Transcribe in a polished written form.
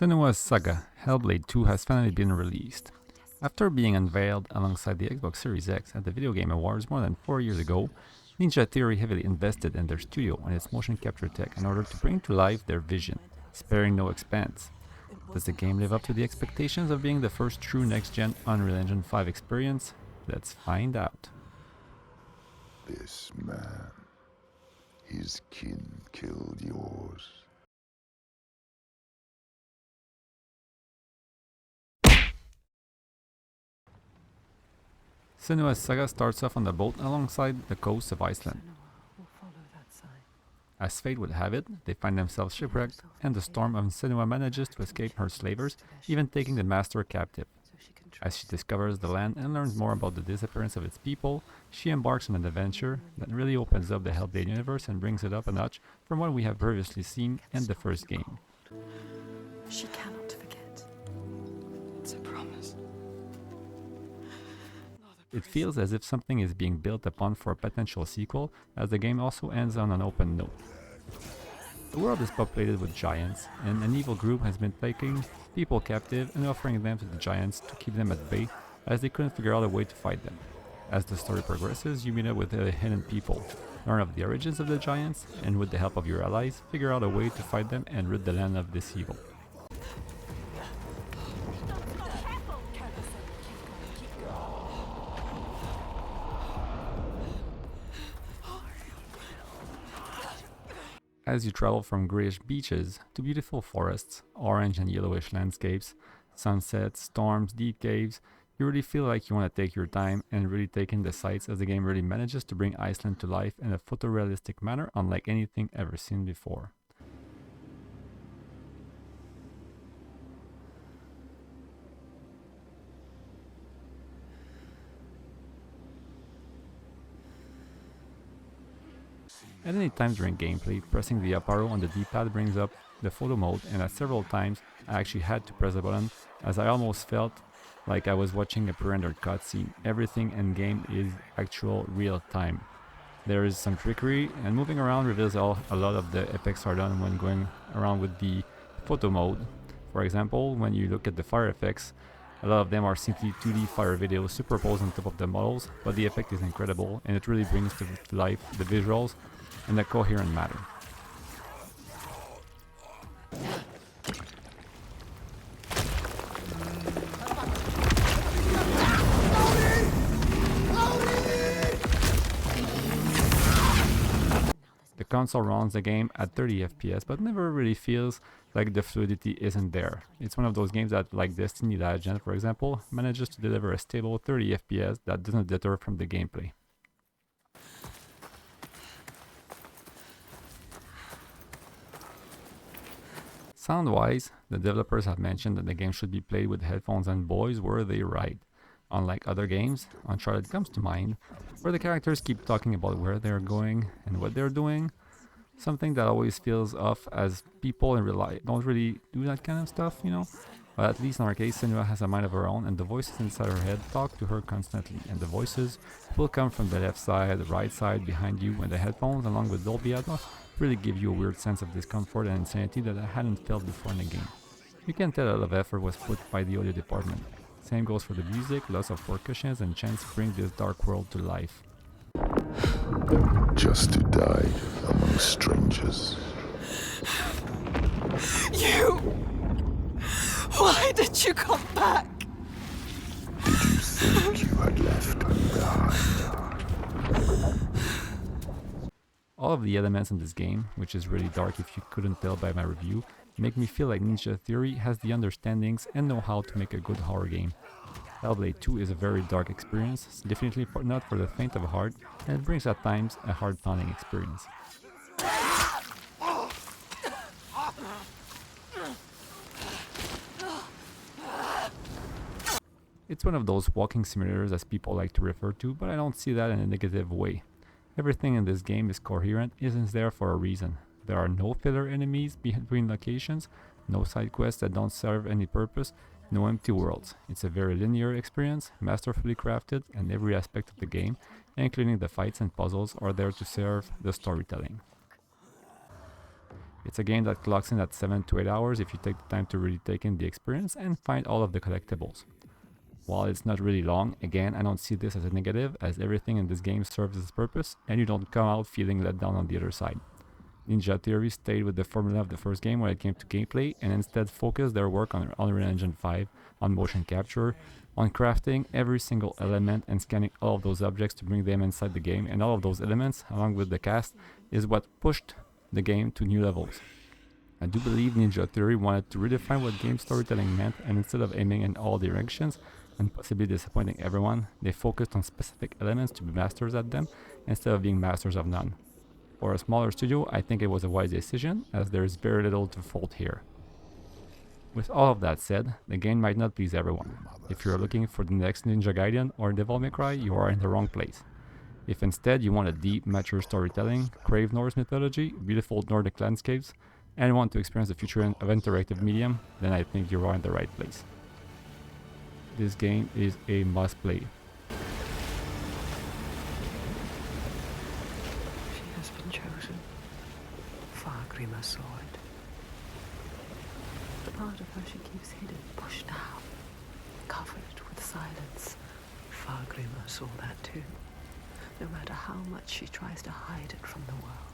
Senua's Saga, Hellblade 2 has finally been released. After being unveiled alongside the Xbox Series X at the Video Game Awards more than 4 years ago, Ninja Theory heavily invested in their studio and its motion capture tech in order to bring to life their vision, sparing no expense. Does the game live up to the expectations of being the first true next-gen Unreal Engine 5 experience? Let's find out. This man, his kin killed yours. Senua's Saga starts off on the boat alongside the coast of Iceland. As fate would have it, they find themselves shipwrecked, and the storm of Senua manages to escape her slavers, even taking the master captive. As she discovers the land and learns more about the disappearance of its people, she embarks on an adventure that really opens up the Hellblade universe and brings it up a notch from what we have previously seen in the first game. She cannot forget. It's a promise. It feels as if something is being built upon for a potential sequel, as the game also ends on an open note. The world is populated with giants, and an evil group has been taking people captive and offering them to the giants to keep them at bay, as they couldn't figure out a way to fight them. As the story progresses, you meet up with hidden people, learn of the origins of the giants, and with the help of your allies, figure out a way to fight them and rid the land of this evil. As you travel from grayish beaches to beautiful forests, orange and yellowish landscapes, sunsets, storms, deep caves, you really feel like you want to take your time and really take in the sights, as the game really manages to bring Iceland to life in a photorealistic manner unlike anything ever seen before. At any time during gameplay, pressing the up arrow on the D-pad brings up the photo mode, and at several times I actually had to press the button, as I almost felt like I was watching a pre-rendered cutscene. Everything in game is actual real time. There is some trickery, and moving around reveals a lot of the effects are done when going around with the photo mode. For example, when you look at the fire effects, a lot of them are simply 2D fire videos superposed on top of the models, but the effect is incredible and it really brings to life the visuals in a coherent manner. The console runs the game at 30 FPS, but never really feels like the fluidity isn't there. It's one of those games that, like Destiny Last Gen for example, manages to deliver a stable 30 FPS that doesn't deter from the gameplay. Sound-wise, the developers have mentioned that the game should be played with headphones, and boys were they right. Unlike other games, Uncharted comes to mind, where the characters keep talking about where they're going and what they're doing, something that always feels off, as people in real life don't really do that kind of stuff, you know? But at least in our case, Senua has a mind of her own, and the voices inside her head talk to her constantly, and the voices will come from the left side, the right side, behind you, and the headphones, along with Dolby Atmos, really give you a weird sense of discomfort and insanity that I hadn't felt before in the game. You can tell a lot of effort was put by the audio department. Same goes for the music, lots of percussions and chants bring this dark world to life. Just to die among strangers. You! Why did you come back? Did you think you had left me behind? All of the elements in this game, which is really dark if you couldn't tell by my review, make me feel like Ninja Theory has the understandings and know-how to make a good horror game. Hellblade 2 is a very dark experience, definitely not for the faint of heart, and it brings at times a heart-pounding experience. It's one of those walking simulators as people like to refer to, but I don't see that in a negative way. Everything in this game is coherent, isn't there for a reason. There are no filler enemies between locations, no side quests that don't serve any purpose, no empty worlds. It's a very linear experience, masterfully crafted, and every aspect of the game, including the fights and puzzles, are there to serve the storytelling. It's a game that clocks in at 7 to 8 hours if you take the time to really take in the experience and find all of the collectibles. While it's not really long, again, I don't see this as a negative, as everything in this game serves its purpose and you don't come out feeling let down on the other side. Ninja Theory stayed with the formula of the first game when it came to gameplay and instead focused their work on Unreal Engine 5, on motion capture, on crafting every single element and scanning all of those objects to bring them inside the game, and all of those elements, along with the cast, is what pushed the game to new levels. I do believe Ninja Theory wanted to redefine what game storytelling meant, and instead of aiming in all directions and possibly disappointing everyone, they focused on specific elements to be masters at them instead of being masters of none. For a smaller studio, I think it was a wise decision, as there is very little to fault here. With all of that said, the game might not please everyone. If you're looking for the next Ninja Gaiden or Devil May Cry, you are in the wrong place. If instead you want a deep, mature storytelling, crave Norse mythology, beautiful Nordic landscapes, and want to experience the future of interactive medium, then I think you are in the right place. This game is a must-play. She has been chosen. Fargrimr saw it. The part of her she keeps hidden, pushed down, covered with silence. Fargrimr saw that too, no matter how much she tries to hide it from the world.